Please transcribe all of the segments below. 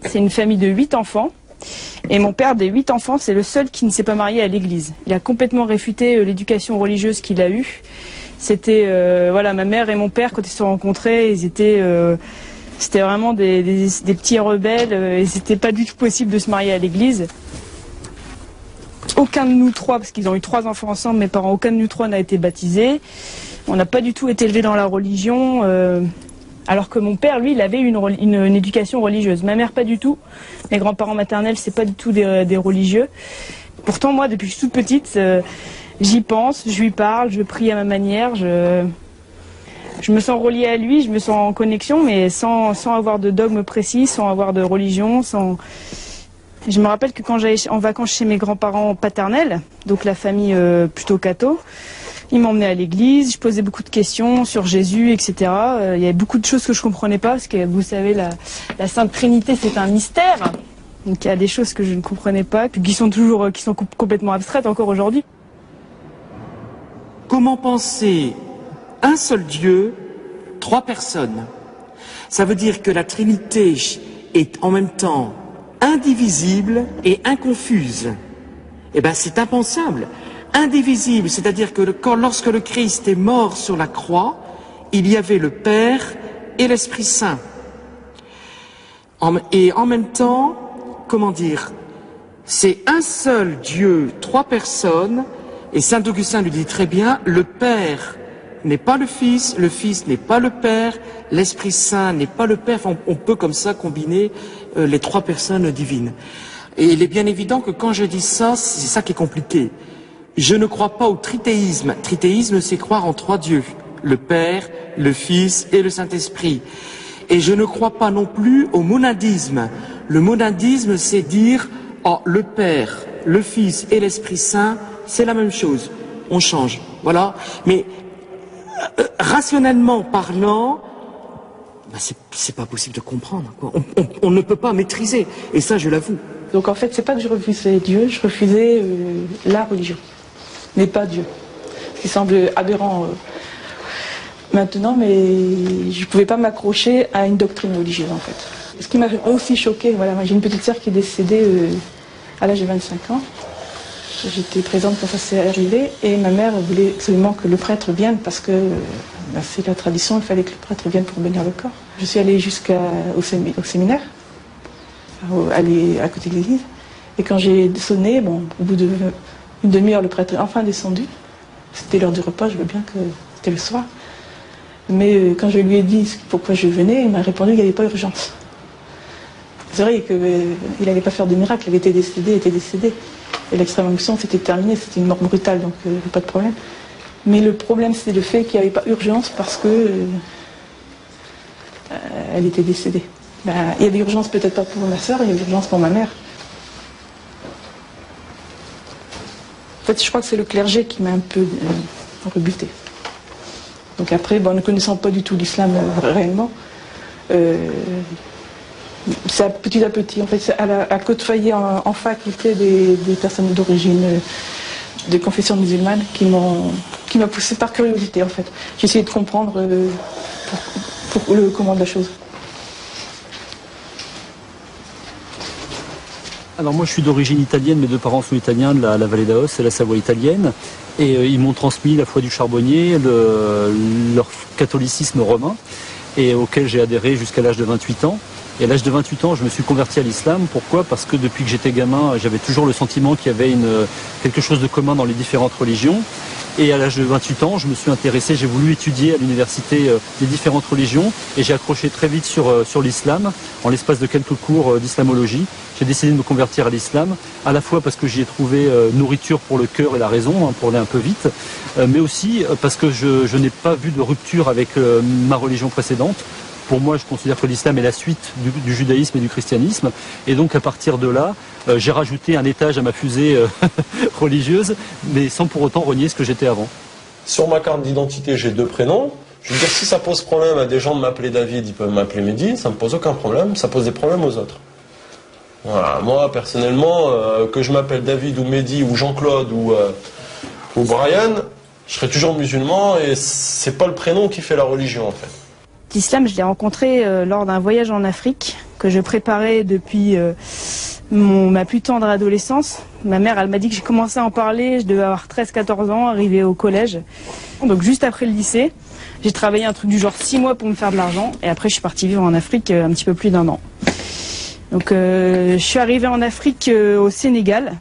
C'est une famille de 8 enfants. Et mon père, des 8 enfants, c'est le seul qui ne s'est pas marié à l'église. Il a complètement réfuté l'éducation religieuse qu'il a eue. C'était, voilà, ma mère et mon père, quand ils se sont rencontrés, ils étaient, c'était vraiment des petits rebelles. Et c'était pas du tout possible de se marier à l'église. Aucun de nous trois, parce qu'ils ont eu 3 enfants ensemble, mes parents, aucun de nous trois n'a été baptisé. On n'a pas du tout été élevés dans la religion. Alors que mon père, lui, il avait une éducation religieuse. Ma mère, pas du tout. Mes grands-parents maternels, c'est pas du tout des religieux. Pourtant, moi, depuis que je suis toute petite, j'y pense, je lui parle, je prie à ma manière. Je me sens reliée à lui, je me sens en connexion, mais sans avoir de dogme précis, sans avoir de religion, Je me rappelle que quand j'allais en vacances chez mes grands-parents paternels, donc la famille plutôt catho, ils m'emmenaient à l'église, je posais beaucoup de questions sur Jésus, etc. Il y avait beaucoup de choses que je ne comprenais pas, parce que vous savez, la Sainte Trinité, c'est un mystère. Donc il y a des choses que je ne comprenais pas, puis qui sont complètement abstraites encore aujourd'hui. Comment penser un seul Dieu, 3 personnes? Ça veut dire que la Trinité est en même temps indivisible et inconfuse. Eh bien, c'est impensable. Indivisible, c'est-à-dire que lorsque le Christ est mort sur la croix, il y avait le Père et l'Esprit Saint. Et en même temps, comment dire, c'est un seul Dieu, 3 personnes, et saint Augustin lui dit très bien, le Père n'est pas le Fils n'est pas le Père, l'Esprit Saint n'est pas le Père. Enfin, on peut comme ça combiner les 3 personnes divines. Et il est bien évident que quand je dis ça, c'est ça qui est compliqué. Je ne crois pas au trithéisme. Trithéisme, c'est croire en 3 dieux. Le Père, le Fils et le Saint-Esprit. Et je ne crois pas non plus au monadisme. Le monadisme, c'est dire, oh, le Père, le Fils et l'Esprit Saint, c'est la même chose. On change. Voilà. Mais, rationnellement parlant, ben c'est pas possible de comprendre, quoi. On ne peut pas maîtriser. Et ça, je l'avoue. Donc en fait, c'est pas que je refusais Dieu, je refusais la religion, mais pas Dieu. Ce qui semble aberrant maintenant, mais je ne pouvais pas m'accrocher à une doctrine religieuse en fait. Ce qui m'a aussi choqué, voilà, j'ai une petite sœur qui est décédée à l'âge de 25 ans. J'étais présente quand ça s'est arrivé et ma mère voulait absolument que le prêtre vienne parce que c'est la tradition, il fallait que le prêtre vienne pour bénir le corps. Je suis allée jusqu'au séminaire, aller à côté de l'église. Et quand j'ai sonné, bon, au bout d'une demi-heure, le prêtre est enfin descendu. C'était l'heure du repas, je veux bien que c'était le soir. Mais quand je lui ai dit pourquoi je venais, il m'a répondu qu'il n'y avait pas urgence. C'est vrai qu'il n'allait pas faire de miracle, il était décédé. Et l'extrême onction, c'était terminé, c'était une mort brutale, donc pas de problème. Mais le problème, c'est le fait qu'il n'y avait pas urgence parce que elle était décédée. Il y avait urgence peut-être pas pour ma soeur, il y avait urgence pour ma mère. En fait, je crois que c'est le clergé qui m'a un peu rebuté. Donc après, ne connaissant pas du tout l'islam réellement, c'est petit à petit, en fait, à côtoyer en faculté des personnes d'origine, des confessions musulmanes qui m'a poussé par curiosité, en fait. J'ai essayé de comprendre pour le comment de la chose. Alors moi je suis d'origine italienne, mes 2 parents sont italiens de la vallée d'Aos, c'est la Savoie italienne. Et ils m'ont transmis la foi du charbonnier, leur catholicisme romain, et auquel j'ai adhéré jusqu'à l'âge de 28 ans. Et à l'âge de 28 ans, je me suis converti à l'islam. Pourquoi? Parce que depuis que j'étais gamin, j'avais toujours le sentiment qu'il y avait quelque chose de commun dans les différentes religions. Et à l'âge de 28 ans, je me suis intéressé, j'ai voulu étudier à l'université les différentes religions et j'ai accroché très vite sur l'islam, en l'espace de quelques cours d'islamologie. J'ai décidé de me convertir à l'islam, à la fois parce que j'y ai trouvé nourriture pour le cœur et la raison, pour aller un peu vite, mais aussi parce que je n'ai pas vu de rupture avec ma religion précédente. Pour moi, je considère que l'islam est la suite du judaïsme et du christianisme. Et donc, à partir de là, j'ai rajouté un étage à ma fusée religieuse, mais sans pour autant renier ce que j'étais avant. Sur ma carte d'identité, j'ai 2 prénoms. Je veux dire, si ça pose problème à des gens de m'appeler David, ils peuvent m'appeler Mehdi, ça ne me pose aucun problème, ça pose des problèmes aux autres. Voilà, moi, personnellement, que je m'appelle David ou Mehdi ou Jean-Claude ou Brian, je serai toujours musulman et c'est pas le prénom qui fait la religion, en fait. L'islam, je l'ai rencontré lors d'un voyage en Afrique. que je préparais depuis ma plus tendre adolescence. Ma mère, elle m'a dit que j'ai commencé à en parler, je devais avoir 13-14 ans, arrivé au collège. Donc juste après le lycée, j'ai travaillé un truc du genre 6 mois pour me faire de l'argent. Et après, je suis partie vivre en Afrique un petit peu plus d'1 an. Donc je suis arrivée en Afrique au Sénégal.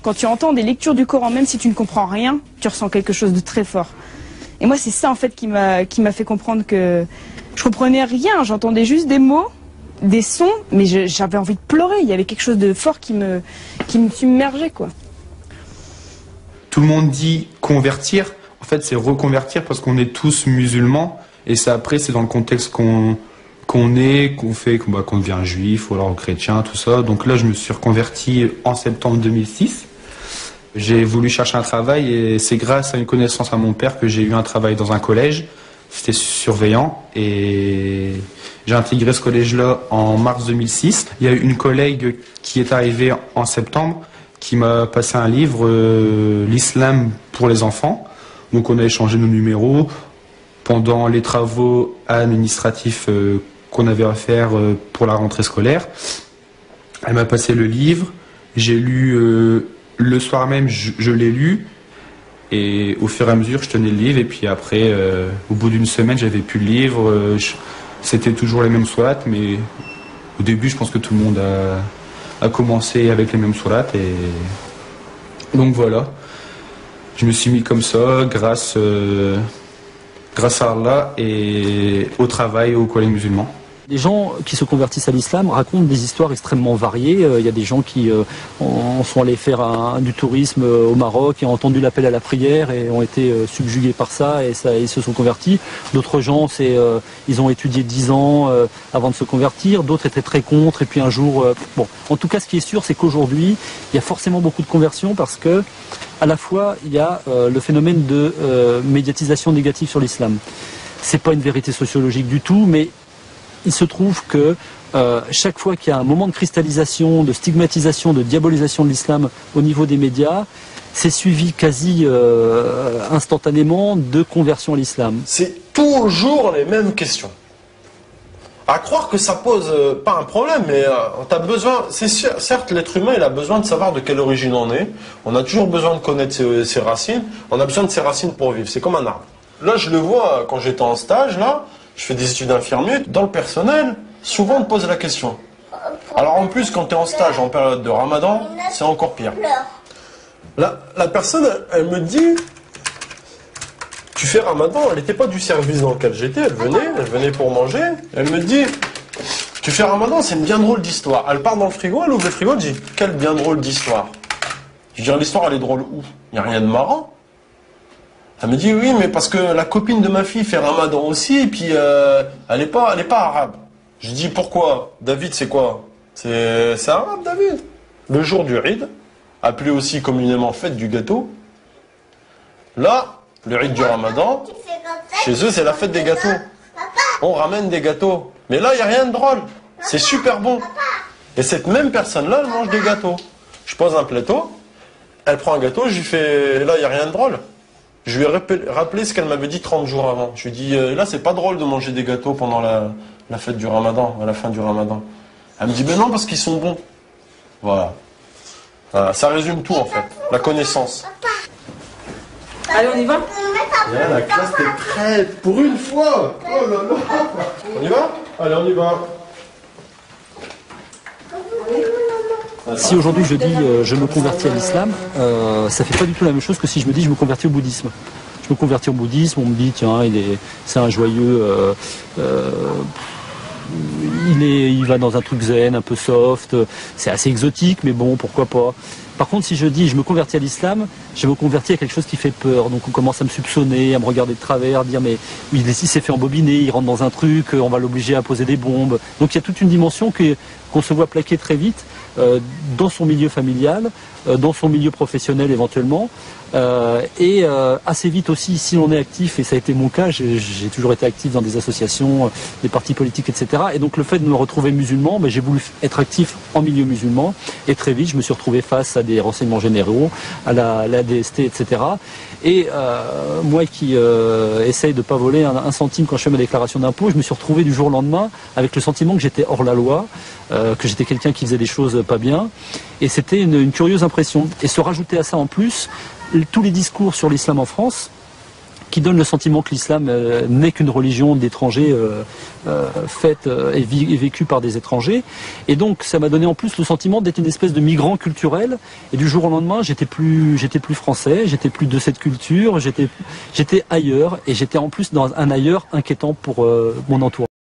Quand tu entends des lectures du Coran, même si tu ne comprends rien, tu ressens quelque chose de très fort. Et moi, c'est ça en fait qui m'a fait comprendre que je comprenais rien. J'entendais juste des mots, des sons, mais j'avais envie de pleurer. Il y avait quelque chose de fort qui me submergeait, quoi. Tout le monde dit convertir. En fait, c'est reconvertir parce qu'on est tous musulmans. Et c'est après, c'est dans le contexte qu'on devient juif ou alors chrétien, tout ça. Donc là, je me suis reconverti en septembre 2006. J'ai voulu chercher un travail et c'est grâce à une connaissance à mon père que j'ai eu un travail dans un collège. C'était surveillant et j'ai intégré ce collège-là en mars 2006. Il y a eu une collègue qui est arrivée en septembre qui m'a passé un livre, l'islam pour les enfants. Donc on a échangé nos numéros pendant les travaux administratifs qu'on avait à faire pour la rentrée scolaire. Elle m'a passé le livre, j'ai lu le soir même, je l'ai lu. Et au fur et à mesure, je tenais le livre. Et puis après, au bout d'une semaine, j'avais plus le livre. C'était toujours les mêmes sourates. Mais au début, je pense que tout le monde a commencé avec les mêmes sourates. Et donc voilà. Je me suis mis comme ça, grâce à Allah et au travail au collège musulman. Les gens qui se convertissent à l'islam racontent des histoires extrêmement variées. Il y a des gens qui sont allés faire du tourisme au Maroc et ont entendu l'appel à la prière et ont été subjugués par ça et ils se sont convertis. D'autres gens, ils ont étudié 10 ans avant de se convertir. D'autres étaient très contre et puis un jour... Bon, en tout cas, ce qui est sûr, c'est qu'aujourd'hui, il y a forcément beaucoup de conversions parce que à la fois, il y a le phénomène de médiatisation négative sur l'islam. C'est pas une vérité sociologique du tout, mais il se trouve que chaque fois qu'il y a un moment de cristallisation, de stigmatisation, de diabolisation de l'islam au niveau des médias, c'est suivi quasi instantanément de conversion à l'islam. C'est toujours les mêmes questions. À croire que ça pose pas un problème, mais t'as besoin. C'est certes, l'être humain, il a besoin de savoir de quelle origine on est. On a toujours besoin de connaître ses racines. On a besoin de ses racines pour vivre. C'est comme un arbre. Là, je le vois quand j'étais en stage, là. Je fais des études infirmières. Dans le personnel, souvent on te pose la question. Alors en plus, quand tu es en stage en période de Ramadan, c'est encore pire. La personne, elle me dit, tu fais Ramadan, elle n'était pas du service dans lequel j'étais, elle venait pour manger. Elle me dit, tu fais Ramadan, c'est une bien drôle d'histoire. Elle part dans le frigo, elle ouvre le frigo, elle dit, quelle bien drôle d'histoire. Je dis, l'histoire, elle est drôle où? Il n'y a rien de marrant. Elle me dit oui, mais parce que la copine de ma fille fait Ramadan aussi, et puis elle est pas arabe. Je dis pourquoi? David, c'est quoi? C'est arabe, David. Le jour du Eid, appelé aussi communément fête du gâteau. Là, le Eid du Ramadan, chez eux, c'est la fête des gâteaux. On ramène des gâteaux. Mais là, il n'y a rien de drôle. C'est super bon. Et cette même personne-là, elle mange des gâteaux. Je pose un plateau, elle prend un gâteau, je lui fais, là, il n'y a rien de drôle. Je lui ai rappelé ce qu'elle m'avait dit 30 jours avant. Je lui ai dit, là, c'est pas drôle de manger des gâteaux pendant la fête du Ramadan, à la fin du Ramadan. Elle me dit, mais non, parce qu'ils sont bons. Voilà. Ça résume tout, en fait. La connaissance. Allez, on y va? Là, la classe est prête, pour une fois. Oh là là. On y va? Allez, on y va. Si aujourd'hui je dis je me convertis à l'islam, ça fait pas du tout la même chose que si je me dis je me convertis au bouddhisme. Je me convertis au bouddhisme, on me dit tiens c'est un joyeux, il va dans un truc zen, un peu soft, c'est assez exotique mais bon pourquoi pas. Par contre si je dis je me convertis à l'islam, je me convertis à quelque chose qui fait peur. Donc on commence à me soupçonner, à me regarder de travers, à dire mais il s'est fait embobiner, il rentre dans un truc, on va l'obliger à poser des bombes. Donc il y a toute une dimension qu'on se voit plaquer très vite dans son milieu familial, dans son milieu professionnel éventuellement. Et assez vite aussi, si l'on est actif, et ça a été mon cas, j'ai toujours été actif dans des associations, des partis politiques, etc. Et donc le fait de me retrouver musulman, j'ai voulu être actif en milieu musulman. Et très vite, je me suis retrouvé face à des renseignements généraux, à la DST, etc. Et moi qui essaye de ne pas voler un centime quand je fais ma déclaration d'impôt, je me suis retrouvé du jour au lendemain avec le sentiment que j'étais hors la loi, que j'étais quelqu'un qui faisait des choses pas bien. Et c'était une curieuse impression. Et se rajouter à ça en plus, tous les discours sur l'islam en France, qui donnent le sentiment que l'islam n'est qu'une religion d'étrangers faite et vécue par des étrangers. Et donc ça m'a donné en plus le sentiment d'être une espèce de migrant culturel. Et du jour au lendemain, j'étais plus français, j'étais plus de cette culture, j'étais ailleurs. Et j'étais en plus dans un ailleurs inquiétant pour mon entourage.